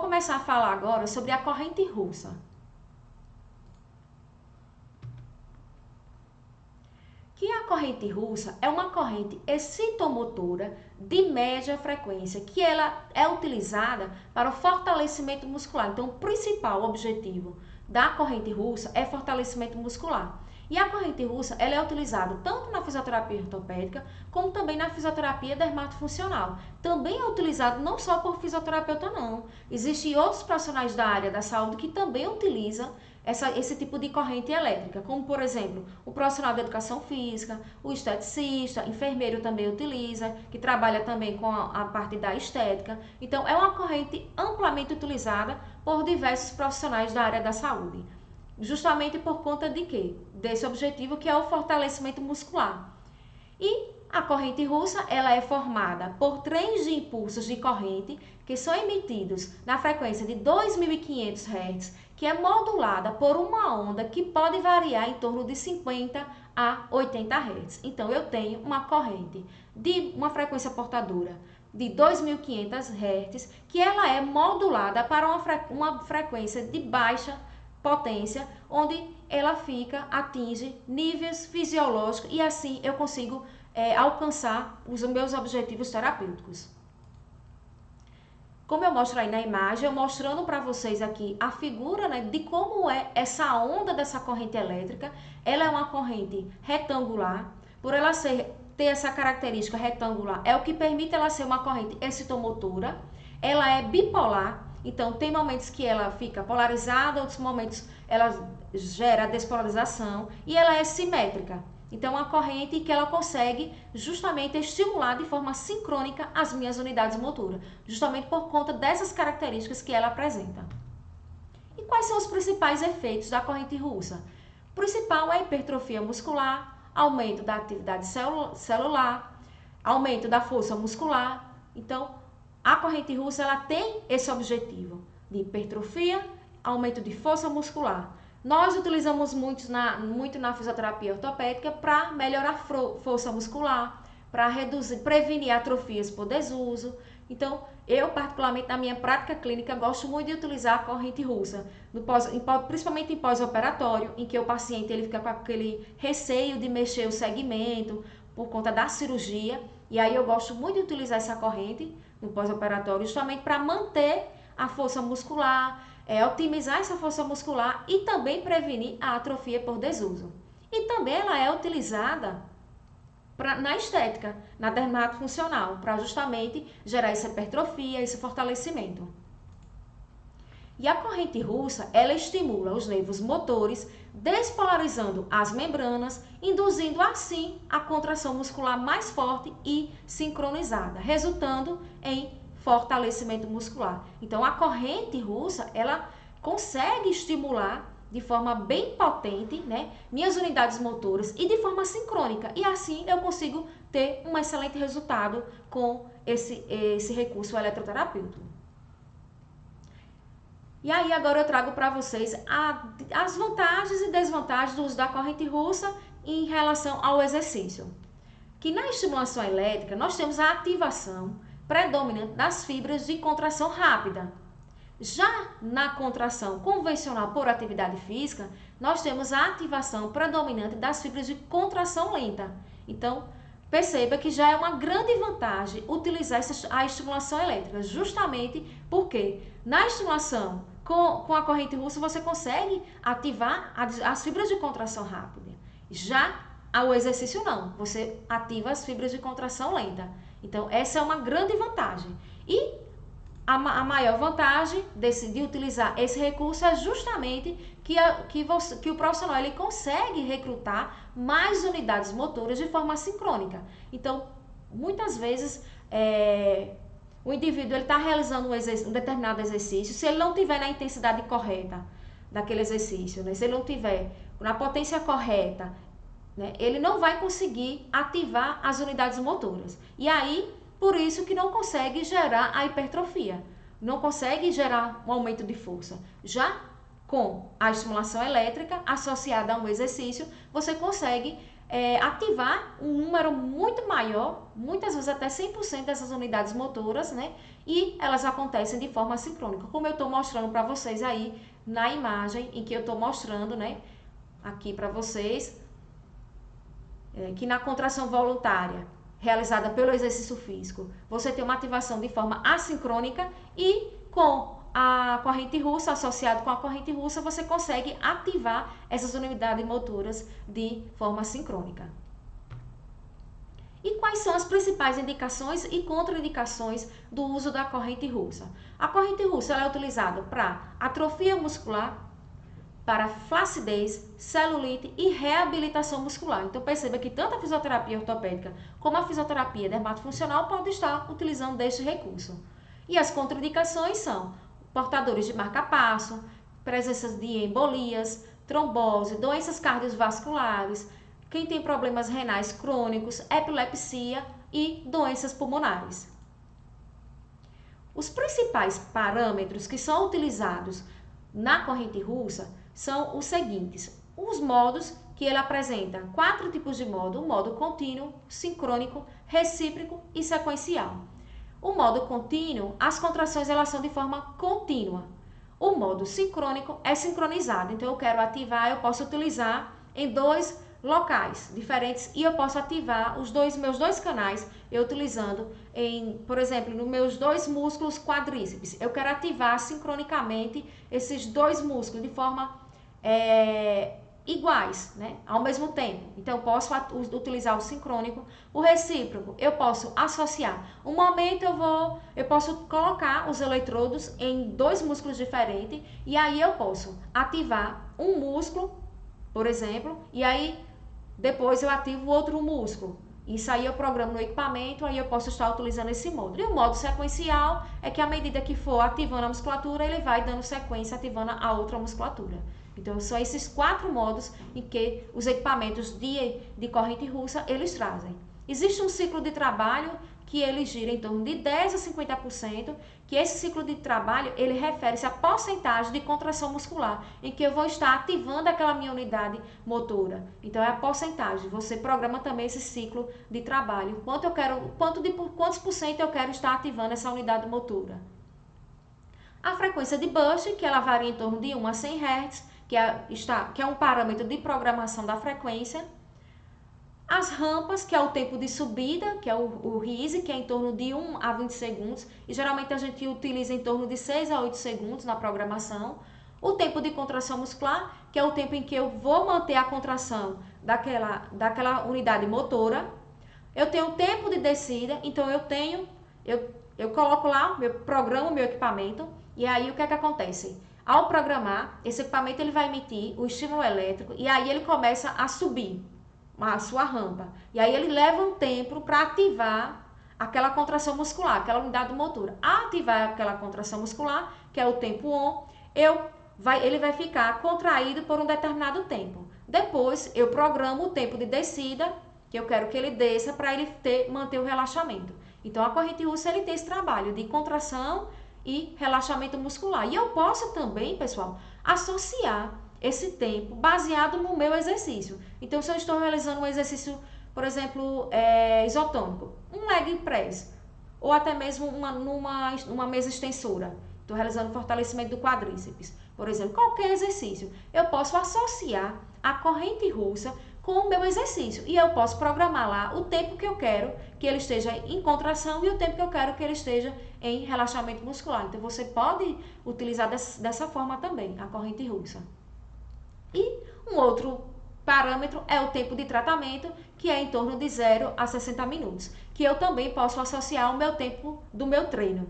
começar a falar agora sobre a corrente russa. Que a corrente russa é uma corrente excitomotora de média frequência, que ela é utilizada para o fortalecimento muscular. Então, o principal objetivo da corrente russa é fortalecimento muscular. E a corrente russa ela é utilizada tanto na fisioterapia ortopédica, como também na fisioterapia dermatofuncional. Também é utilizado não só por fisioterapeuta, não. Existem outros profissionais da área da saúde que também utilizam esse tipo de corrente elétrica, como por exemplo, o profissional de educação física, o esteticista, enfermeiro também utiliza, que trabalha também com a parte da estética. Então, é uma corrente amplamente utilizada por diversos profissionais da área da saúde. Justamente por conta de quê? Desse objetivo que é o fortalecimento muscular. E a corrente russa ela é formada por trens de impulsos de corrente que são emitidos na frequência de 2.500 Hz, que é modulada por uma onda que pode variar em torno de 50 a 80 Hz. Então, eu tenho uma corrente de uma frequência portadora de 2.500 Hz, que ela é modulada para uma frequência de baixa potência, onde ela atinge níveis fisiológicos e assim eu consigo alcançar os meus objetivos terapêuticos. Como eu mostro aí na imagem, eu mostrando para vocês aqui a figura, né, de como é essa onda dessa corrente elétrica. Ela é uma corrente retangular, por ela ter essa característica retangular, é o que permite ela ser uma corrente excitomotora. Ela é bipolar, então tem momentos que ela fica polarizada, outros momentos ela gera despolarização, e ela é simétrica. Então, uma corrente que ela consegue justamente estimular de forma sincrônica as minhas unidades motoras, justamente por conta dessas características que ela apresenta. E quais são os principais efeitos da corrente russa? O principal é a hipertrofia muscular, aumento da atividade celular, aumento da força muscular. Então, a corrente russa ela tem esse objetivo de hipertrofia, aumento de força muscular. Nós utilizamos muito na fisioterapia ortopédica para melhorar a força muscular, para prevenir atrofias por desuso. Então, eu particularmente na minha prática clínica gosto muito de utilizar a corrente russa, principalmente em pós-operatório, em que o paciente ele fica com aquele receio de mexer o segmento por conta da cirurgia. E aí eu gosto muito de utilizar essa corrente no pós-operatório justamente para manter a força muscular, otimizar essa força muscular e também prevenir a atrofia por desuso. E também ela é utilizada na estética, na dermatofuncional, para justamente gerar essa hipertrofia, esse fortalecimento. E a corrente russa, ela estimula os nervos motores, despolarizando as membranas, induzindo assim a contração muscular mais forte e sincronizada, resultando em fortalecimento muscular. Então, a corrente russa, ela consegue estimular de forma bem potente, né, minhas unidades motoras e de forma sincrônica. E assim eu consigo ter um excelente resultado com esse recurso eletroterapêutico. E aí agora eu trago para vocês as vantagens e desvantagens do uso da corrente russa em relação ao exercício. Que na estimulação elétrica nós temos a ativação predominante das fibras de contração rápida. Já na contração convencional por atividade física, nós temos a ativação predominante das fibras de contração lenta. Então, perceba que já é uma grande vantagem utilizar a estimulação elétrica, justamente porque na estimulação com a corrente russa você consegue ativar as fibras de contração rápida. Já o exercício não, você ativa as fibras de contração lenta. Então, essa é uma grande vantagem. E a maior vantagem de utilizar esse recurso é justamente que o profissional ele consegue recrutar mais unidades motoras de forma sincrônica. Então, muitas vezes, o indivíduo está realizando um determinado exercício, se ele não tiver na intensidade correta daquele exercício, né? Se ele não tiver na potência correta, né, ele não vai conseguir ativar as unidades motoras. E aí, por isso que não consegue gerar a hipertrofia, não consegue gerar um aumento de força. Já com a estimulação elétrica associada a um exercício, você consegue ativar um número muito maior, muitas vezes até 100% dessas unidades motoras, né? E elas acontecem de forma sincrônica, como eu estou mostrando para vocês aí na imagem em que eu estou mostrando, né? Aqui para vocês, que na contração voluntária realizada pelo exercício físico, você tem uma ativação de forma assincrônica e com a corrente russa, associado com a corrente russa, você consegue ativar essas unidades motoras de forma sincrônica. E quais são as principais indicações e contraindicações do uso da corrente russa? A corrente russa ela é utilizada para atrofia muscular, para flacidez, celulite e reabilitação muscular. Então perceba que tanto a fisioterapia ortopédica como a fisioterapia dermatofuncional pode estar utilizando deste recurso. E as contraindicações são portadores de marca-passo, presença de embolias, trombose, doenças cardiovasculares, quem tem problemas renais crônicos, epilepsia e doenças pulmonares. Os principais parâmetros que são utilizados na corrente russa são os seguintes: os modos, que ele apresenta 4 tipos de modo: o modo contínuo, sincrônico, recíproco e sequencial. O modo contínuo, as contrações elas são de forma contínua. O modo sincrônico é sincronizado, então eu quero ativar, eu posso utilizar em 2 locais diferentes e eu posso ativar meus dois canais eu utilizando por exemplo, nos meus 2 músculos quadríceps. Eu quero ativar sincronicamente esses 2 músculos de forma iguais, né? Ao mesmo tempo. Então, eu posso utilizar o sincrônico. O recíproco, eu posso associar. Um momento eu posso colocar os eletrodos em 2 músculos diferentes e aí eu posso ativar um músculo, por exemplo, e aí depois eu ativo outro músculo. Isso aí eu programo no equipamento, aí eu posso estar utilizando esse modo. E o modo sequencial é que à medida que for ativando a musculatura, ele vai dando sequência, ativando a outra musculatura. Então, são esses 4 modos em que os equipamentos de corrente russa, eles trazem. Existe um ciclo de trabalho que ele gira em torno de 10 a 50%, que esse ciclo de trabalho, ele refere-se à porcentagem de contração muscular, em que eu vou estar ativando aquela minha unidade motora. Então, é a porcentagem. Você programa também esse ciclo de trabalho. Quantos por cento eu quero estar ativando essa unidade motora. A frequência de burst, que ela varia em torno de 1 a 100 Hz, que é um parâmetro de programação da frequência. As rampas, que é o tempo de subida, que é o RISE, que é em torno de 1 a 20 segundos, e geralmente a gente utiliza em torno de 6 a 8 segundos na programação. O tempo de contração muscular, que é o tempo em que eu vou manter a contração daquela unidade motora. Eu tenho o tempo de descida, então eu coloco lá, eu programo o meu equipamento, e aí o que é que acontece? Ao programar, esse equipamento ele vai emitir o estímulo elétrico e aí ele começa a subir a sua rampa. E aí ele leva um tempo para ativar aquela contração muscular, aquela unidade motora. Ao ativar aquela contração muscular, que é o tempo ON, ele vai ficar contraído por um determinado tempo. Depois eu programo o tempo de descida, que eu quero que ele desça para ele manter o relaxamento. Então a corrente russa ele tem esse trabalho de contração e relaxamento muscular. E eu posso também, pessoal, associar esse tempo baseado no meu exercício. Então, se eu estou realizando um exercício, por exemplo, isotônico, um leg press, ou até mesmo numa mesa extensora, estou realizando fortalecimento do quadríceps, por exemplo, qualquer exercício, eu posso associar a corrente russa com o meu exercício. E eu posso programar lá o tempo que eu quero que ele esteja em contração e o tempo que eu quero que ele esteja em relaxamento muscular. Então, você pode utilizar dessa forma também a corrente russa. E um outro parâmetro é o tempo de tratamento, que é em torno de 0 a 60 minutos, que eu também posso associar ao meu tempo do meu treino.